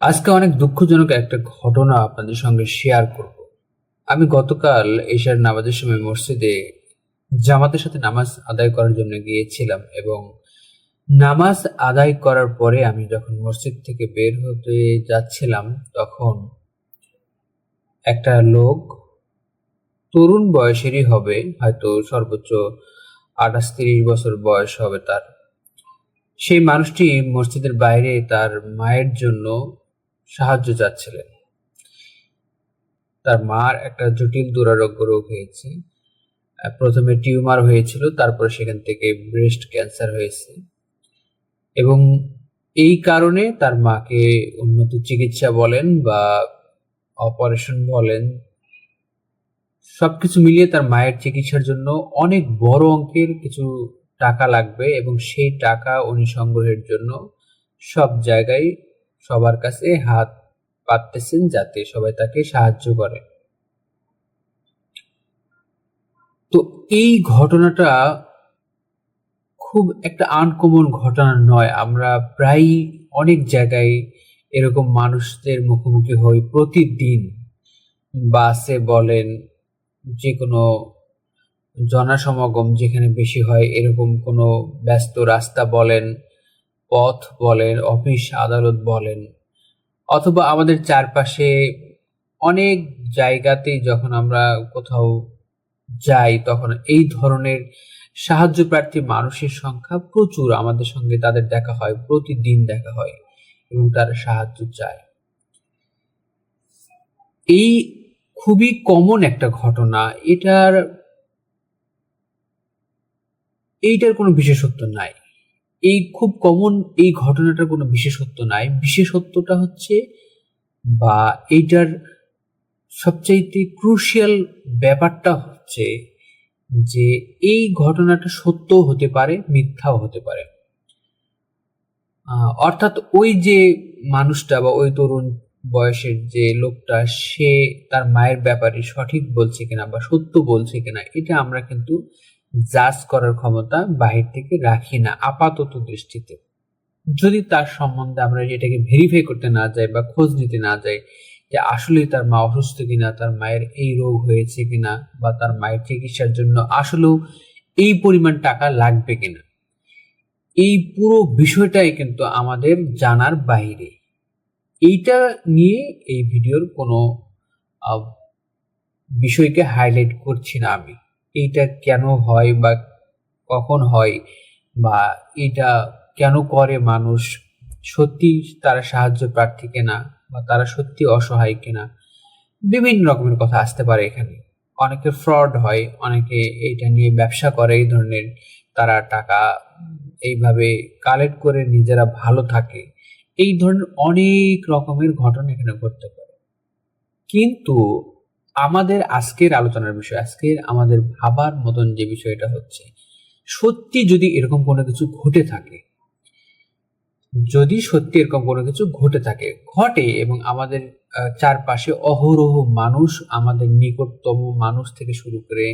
আজকে অনেক দুঃখজনক একটা ঘটনা আপনাদের সঙ্গে শেয়ার করব। আমি গতকাল এশার নামাজের সময় মসজিদে জামাতের সাথে নামাজ আদায় করার জন্য গিয়েছিলাম এবং নামাজ আদায় করার পরে আমি যখন মসজিদ থেকে বের হতে যাচ্ছিলাম, তখন একটা লোক, তরুণ বয়সেরই হবে, হয়তো সর্বোচ্চ 28-30 বছর বয়স হবে তার, সেই মানুষটি মসজিদের বাইরে তার মায়ের জন্য সাহায্য চাচ্ছিলেন। তার মার একটা জটিল দুরারোগ্য রোগ হয়েছে। প্রথমে টিউমার হয়েছিল, তারপরে সেখান থেকে ব্রেস্ট ক্যান্সার হয়েছে এবং এই কারণে তার মাকে উন্নত চিকিৎসা বলেন বা অপারেশন বলেন, সবকিছু মিলিয়ে তার মায়ের চিকিৎসার জন্য অনেক বড় অঙ্কের কিছু টাকা লাগবে এবং সেই টাকা উনি সংগ্রহের জন্য সব জায়গায় সবার কাছে হাত পাততেছেন যাতে সবাই তাকে সাহায্য করে। তো এই ঘটনাটা খুব একটা আনকমন ঘটনা নয়। আমরা প্রায় অনেক জায়গায় এরকম মানুষদের মুখোমুখি হই প্রতিদিন। বাসে বলেন, যে কোনো জনসমাগম যেখানে বেশি হয় এরকম কোনো ব্যস্ত রাস্তা বলেন, পথ বলেন, অফিস আদালত বলেন, অথবা আমাদের চারপাশে অনেক জায়গাতেই যখন আমরা কোথাও যাই, তখন এই ধরনের সাহায্য প্রার্থী মানুষের সংখ্যা প্রচুর। আমাদের সঙ্গে তাদের দেখা হয়, প্রতিদিন দেখা হয় এবং তারা সাহায্য চায়। এই খুবই কমন একটা ঘটনা। এইটার কোনো বিশেষত্ব নাই। এই খুব কমন এই ঘটনাটার কোনো বিশেষত্ব নাই। বিশেষত্বটা হচ্ছে, বা এইটার সবচাইতে ক্রুশিয়াল ব্যাপারটা হচ্ছে যে এই ঘটনাটা সত্যও হতে পারে, মিথ্যাও হতে পারে। অর্থাৎ ওই যে মানুষটা বা ওই তরুণ বয়সের যে লোকটা, সে তার মায়ের ব্যাপারে সঠিক বলছে কিনা বা সত্য বলছে কিনা, এটা আমরা কিন্তু জাজ করার ক্ষমতা বাহির থেকে রাখি না আপাতত দৃষ্টিতে। যদি তার সম্বন্ধে আমরা এটাকে ভেরিফাই করতে না যাই বা খোঁজ নিতে না যাই যে আসলেই তার মা অসুস্থ কিনা, তার মায়ের এই রোগ হয়েছে কিনা, বা তার মায়ের চিকিৎসার জন্য আসলেও এই পরিমাণ টাকা লাগবে কিনা, এই পুরো বিষয়টাই কিন্তু আমাদের জানার বাইরে। এইটা নিয়ে এই ভিডিওর কোনো আহ, বিষয়কে হাইলাইট করছি না আমি। এইটা কেন হয় বা কখন হয়, বা এটা কেন করে মানুষ, সত্যি তারা সাহায্য প্রার্থী কিনা বা তারা সত্যি অসহায় কিনা, বিভিন্ন রকমের কথা আসতে পারে এখানে। অনেকে ফ্রড হয়, অনেকে এইটা নিয়ে ব্যবসা করে, এই ধরনের তারা টাকা এইভাবে কালেক্ট করে নিজেরা ভালো থাকে। এই ধরনের অনেক রকমের ঘটনা এখানে ঘটতে পারে। কিন্তু আমাদের আজকের আলোচনার বিষয়, আজকের আমাদের ভাবার মতন যে বিষয়টা হচ্ছে, সত্যি যদি এরকম কোনো কিছু ঘটে থাকে, যদি সত্যি এরকম কোনো কিছু ঘটে এবং আমাদের চারপাশে অহরহ মানুষ, আমাদের নিকটতম মানুষ থেকে শুরু করে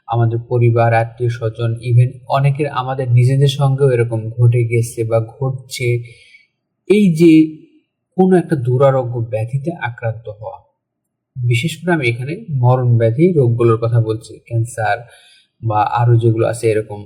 আমাদের পরিবার, আত্মীয় স্বজন, ইভেন অনেকের আমাদের নিজেদের সঙ্গেও এরকম ঘটে গেছে বা ঘটছে, এই যে কোনো একটা দুরারোগ্য ব্যাধিতে আক্রান্ত হওয়া, বিশেষ করে আমি এখানে মরণ ব্যাধি রোগগুলোর কথা বলছি, ক্যান্সার বা আরো যেগুলো আছে এরকম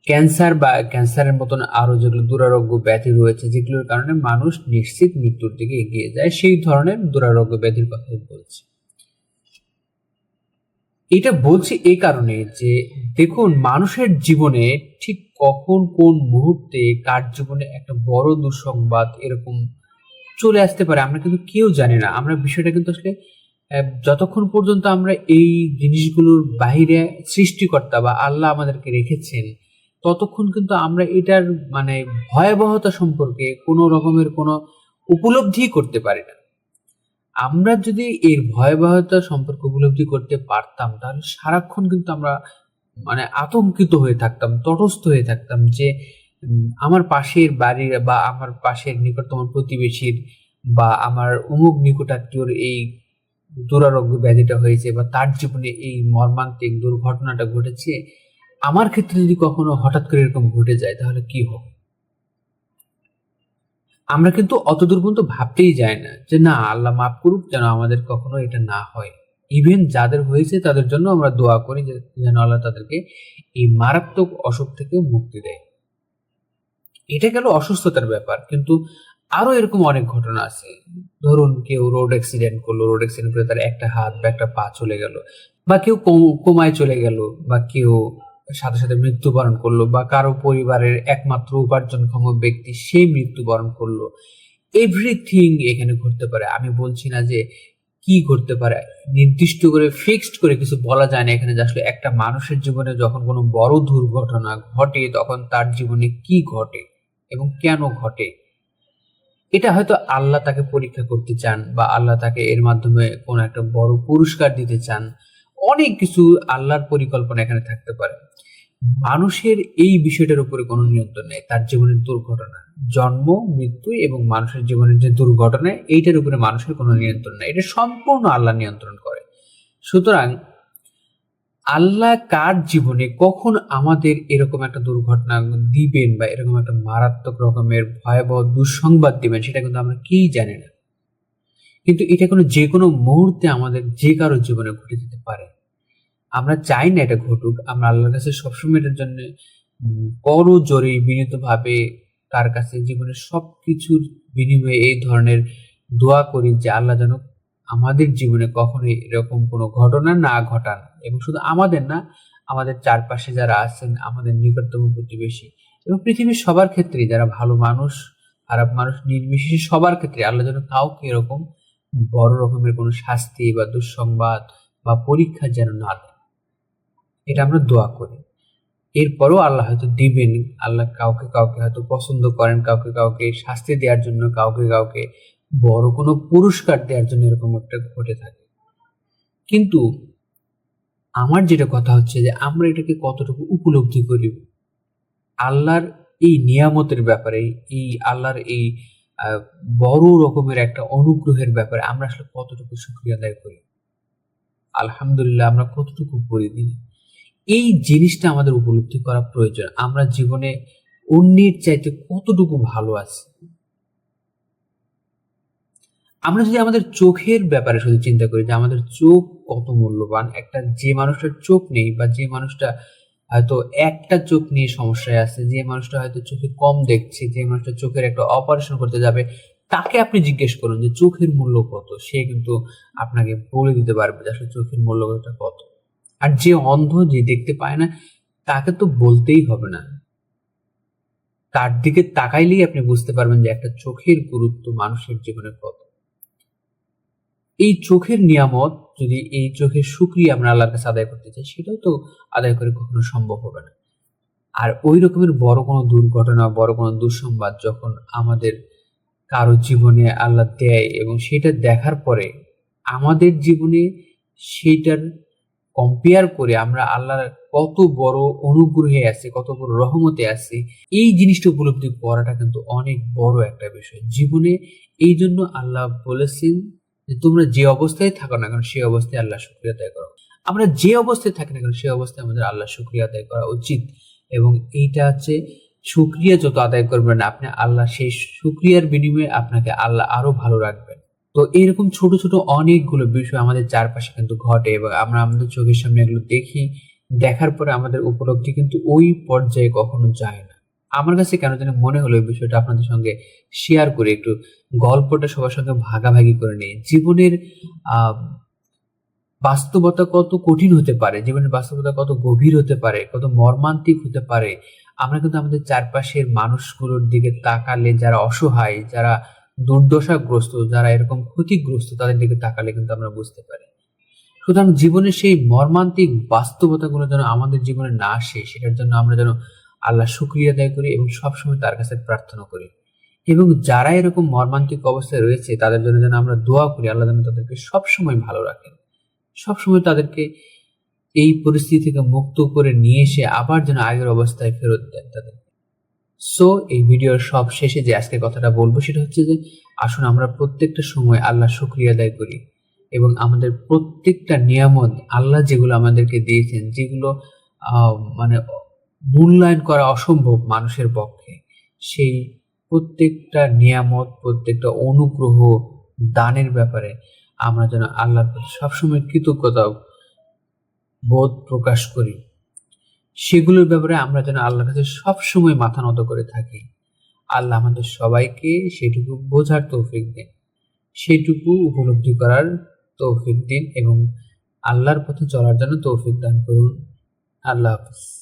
ক্যান্সার বা ক্যান্সারের মতন আরো যেগুলো দুরারোগ্য ব্যাধি রয়েছে, যেগুলোর কারণে মানুষ নিশ্চিত মৃত্যুর দিকে এগিয়ে যায়, সেই ধরনের দুরারোগ্য ব্যাধির কথাই বলছি। এটা বলছি এই কারণে যে দেখুন, মানুষের জীবনে ঠিক কখন কোন মুহূর্তে কার জীবনে একটা বড় দুঃসংবাদ এরকম চলে আসতে পারে আমরা কিন্তু কেউ জানি না। আমরা বিষয়টা কিন্তু আসলে যতক্ষণ পর্যন্ত আমরা এই জিনিসগুলোর বাইরে সৃষ্টিকর্তা বা আল্লাহ আমাদেরকে রেখেছেন, ততক্ষণ কিন্তু আমরা এটার মানে ভয়াবহতা সম্পর্কে কোনো রকমের কোনো উপলব্ধি করতে পারি না। আমরা যদি এর ভয়াবহতা সম্পর্কে উপলব্ধি করতে পারতাম, তাহলে সারাক্ষণ কিন্তু আমরা মানে আতঙ্কিত হয়ে থাকতাম, তটস্থ হয়ে থাকতাম যে আমার পাশের বাড়ির বা আমার পাশের নিকটতম প্রতিবেশীর বা আমার অমুক নিকটাত্মীয়র এই দুরারোগ্য ব্যাধিটা হয়েছে বা তার জীবনে এই মর্মান্তিক দুর্ঘটনাটা ঘটেছে, আমার ক্ষেত্রে যদি কখনো হঠাৎ করে এরকম ঘটে যায় তাহলে কি হবে। আমরা কিন্তু অতদূর পর্যন্ত ভাবতেই যাই না যে না আল্লাহ মাফ করুক, যেন আমাদের কখনো এটা না হয়। ইভেন যাদের হয়েছে তাদের জন্য আমরা দোয়া করি যে যেন আল্লাহ তাদেরকে এই মারাত্মক অসুখ থেকে মুক্তি দেয়। এটা গেল অসুস্থতার ব্যাপার, কিন্তু আরো এরকম অনেক ঘটনা আছে। ধরুন কেউ রোড অ্যাক্সিডেন্ট করলো, রোড অ্যাক্সিডেন্ট করে তার একটা হাত বা একটা পা চলে গেল, বা কেউ কোমায় চলে গেল, বা কেউ সাথে সাথে মৃত্যুবরণ করলো, বা কারো পরিবারের একমাত্র উপার্জনক্ষম ব্যক্তি সেই মৃত্যুবরণ করলো। এভরিথিং এখানে ঘটতে পারে। আমি বলছি না যে কি ঘটতে পারে, নির্দিষ্ট করে ফিক্সড করে কিছু বলা যায় না এখানে যে আসলে একটা মানুষের জীবনে যখন কোনো বড় দুর্ঘটনা ঘটে তখন তার জীবনে কি ঘটে এবং কেন ঘটে। এটা হয়তো আল্লাহ তাকে পরীক্ষা করতে চান, বা আল্লাহ তাকে এর মাধ্যমে কোনো একটা বড় পুরস্কার দিতে চান। অনেক কিছু আল্লাহর পরিকল্পনা এখানে থাকতে পারে। মানুষের এই বিষয়টার উপরে কোনো নিয়ন্ত্রণ নেই। তার জীবনের দুর্ঘটনা, জন্ম, মৃত্যু এবং মানুষের জীবনের যে দুর্ঘটনা, এইটার উপরে মানুষের কোনো নিয়ন্ত্রণ নেই। এটা সম্পূর্ণ আল্লাহ নিয়ন্ত্রণ করে। সুতরাং আল্লাহ কার জীবনে কখন আমাদের এরকম একটা দুর্ঘটনা দিবেন বা এরকম একটা মারাত্মক রকমের ভয়াবহ দুঃসংবাদ দিবেন, সেটা কিন্তু আমরা কেউই জানি না। কিন্তু এটা যে কোনো মুহূর্তে আমাদের যে কারো জীবনে ঘটে যেতে পারে। আমরা চাই না এটা ঘটুক। আমরা আল্লাহর কাছে সবসময় এটার জন্য করজোড়ে বিনীতভাবে তার কাছে জীবনের সবকিছুর বিনিময়ে এই ধরনের দোয়া করি যে আল্লাহ যেন আমাদের জীবনে কখনোই এরকম কোনো ঘটনা না ঘটান, এবং শুধু আমাদের না, আমাদের চারপাশে যারা আছেন, আমাদের নিকটতম প্রতিবেশী এবং পৃথিবীর সবার ক্ষেত্রেই, যারা ভালো মানুষ খারাপ মানুষ নির্বিশেষে সবার ক্ষেত্রে আল্লাহ যেন কাউকে এরকম বড় রকমের কোনো শাস্তি বা দুঃসংবাদ বা পরীক্ষা যেন না দেন। এটা আমরা দোয়া করি। এরপরও আল্লাহ হয়তো দিবেন। আল্লাহ কাউকে কাউকে হয়তো পছন্দ করেন, কাউকে কাউকে শাস্তি দেওয়ার জন্য, কাউকে কাউকে বড় কোনো পুরস্কার দেওয়ার জন্য এরকম একটা ঘটে থাকে। কিন্তু আমার যেটা কথা হচ্ছে যে আমরা এটাকে কতটুকু উপলব্ধি করি, আল্লাহর এই নিয়ামতের ব্যাপারে, এই আল্লাহর এই বড় রকমের একটা অনুগ্রহের ব্যাপারে আমরা আসলে কতটুকু শুকরিয়া আদায় করি, আলহামদুলিল্লাহ আমরা কতটুকু করি দিনে। এই জিনিসটা আমাদের উপলব্ধি করা প্রয়োজন। আমরা জীবনে অন্যের চাইতে কতটুকু ভালো আছি। আমরা যদি আমাদের চোখের ব্যাপারে শুধু চিন্তা করি যে আমাদের চোখ কত মূল্যবান, একটা যে মানুষটার চোখ নেই, বা যে মানুষটা হয়তো একটা চোখ নিয়ে সমস্যায় আছে, যে মানুষটা হয়তো চোখে কম দেখছে, যে মানুষটা চোখের একটা অপারেশন করতে যাবে, তাকে আপনি জিজ্ঞেস করুন যে চোখের মূল্য কত, সে কিন্তু আপনাকে বলে দিতে পারবে যে আসলে চোখের মূল্যটা কত। আর যে অন্ধ, যে দেখতে পায় না, তাকে তো বলতেই হবে না। তার দিকে তাকাইলেই আপনি বুঝতে পারবেন যে একটা চোখের গুরুত্ব মানুষের জীবনে কত। এই চোখের নিয়ামত, যদি এই চোখের শুকরিয়া আমরা আল্লাহর কাছে আদায় করতে চাই, সেটাও তো আদায় করে কখনো সম্ভব হবে না। আর ওই রকমের বড় কোনো দুর্ঘটনা, বড় কোনো দুঃসংবাদ যখন আমাদের কারো জীবনে আল্লাহ দেয়, এবং সেটা দেখার পরে আমাদের জীবনে সেইটার কম্পেয়ার করে আমরা আল্লাহর কত বড় অনুগ্রহে আছে, কত বড় রহমতে আছে, এই জিনিসটা উপলব্ধি করাটা কিন্তু অনেক বড় একটা বিষয় জীবনে। এই জন্য আল্লাহ বলেছেন যে তোমরা যে অবস্থায় থাকো না কেন সেই অবস্থায় আল্লাহ শুকরিয়া আদায় করো। আমরা যে অবস্থায় থাকি না কেন সেই অবস্থায় আমাদের আল্লাহ শুকরিয়া আদায় করা উচিত। এবং এইটা হচ্ছে, শুকরিয়া যত আদায় করবেন আপনি, আল্লাহ সেই শুকরিয়ার বিনিময়ে আপনাকে আল্লাহ আরো ভালো রাখবেন। তো এরকম ছোট ছোট অনেকগুলো বিষয় আমাদের চারপাশে কিন্তু ঘটে, এবং আমরা আমাদের চোখের সামনে এগুলো দেখি। দেখার পরে আমাদের উপলব্ধি কিন্তু ওই পর্যায়ে কখনো যায় না। আমার কাছে কেন জানি মনে হলো এই বিষয়টা আপনাদের সঙ্গে শেয়ার করে, একটু গল্পটা সবার সঙ্গে ভাগাভাগি করে নিই। জীবনের আহ বাস্তবতা কত কঠিন হতে পারে, জীবনের বাস্তবতা কত গভীর হতে পারে, কত মর্মান্তিক হতে পারে, আমরা কিন্তু আমাদের চারপাশের মানুষগুলোর দিকে তাকালে, যারা অসহায়, যারা দুর্দশাগ্রস্ত, যারা এরকম ক্ষতিগ্রস্ত, তাদের দিকে তাকালে কিন্তু আমরা বুঝতে পারি। সুতরাং জীবনের সেই মর্মান্তিক বাস্তবতাগুলো যেন আমাদের জীবনে না আসে, সেটার জন্য আমরা যেন আল্লাহ শুকরিয়া আদায় করি এবং সবসময় তার কাছে প্রার্থনা করি। এবং যারা এরকম মর্মান্তিক অবস্থায় রয়েছে তাদের জন্য যেন আমরা দোয়া করি, আল্লাহ যেন তাদেরকে সবসময় ভালো রাখেন, সবসময় তাদেরকে এই পরিস্থিতি থেকে মুক্ত করে নিয়ে এসে আবার যেন আগের অবস্থায় ফেরত দেন তাদের। সো এই ভিডিওর সব শেষে যে আজকে কথাটা বলবো সেটা হচ্ছে যে আসুন আমরা প্রত্যেকটা সময় আল্লাহ শুকরিয়া আদায় করি, এবং আমাদের প্রত্যেকটা নিয়ামত আল্লাহ যেগুলো আমাদেরকে দিয়েছেন, যেগুলো মানে মূল্যায়ন করা অসম্ভব মানুষের পক্ষে, সেই প্রত্যেকটা নিয়ামত, প্রত্যেকটা অনুগ্রহ দানের ব্যাপারে আমরা যেন আল্লাহর প্রতি সবসময় কৃতজ্ঞতা বোধ প্রকাশ করি। সেগুলোর ব্যাপারে আমরা যেন আল্লাহর কাছে সবসময় মাথা নত করে থাকি। আল্লাহ আমাদের সবাইকে সেটুকু বোঝার তৌফিক দিন, সেটুকু উপলব্ধি করার তৌফিক দিন এবং আল্লাহর পথে চলার জন্য তৌফিক দান করুন। আল্লাহ হাফেজ।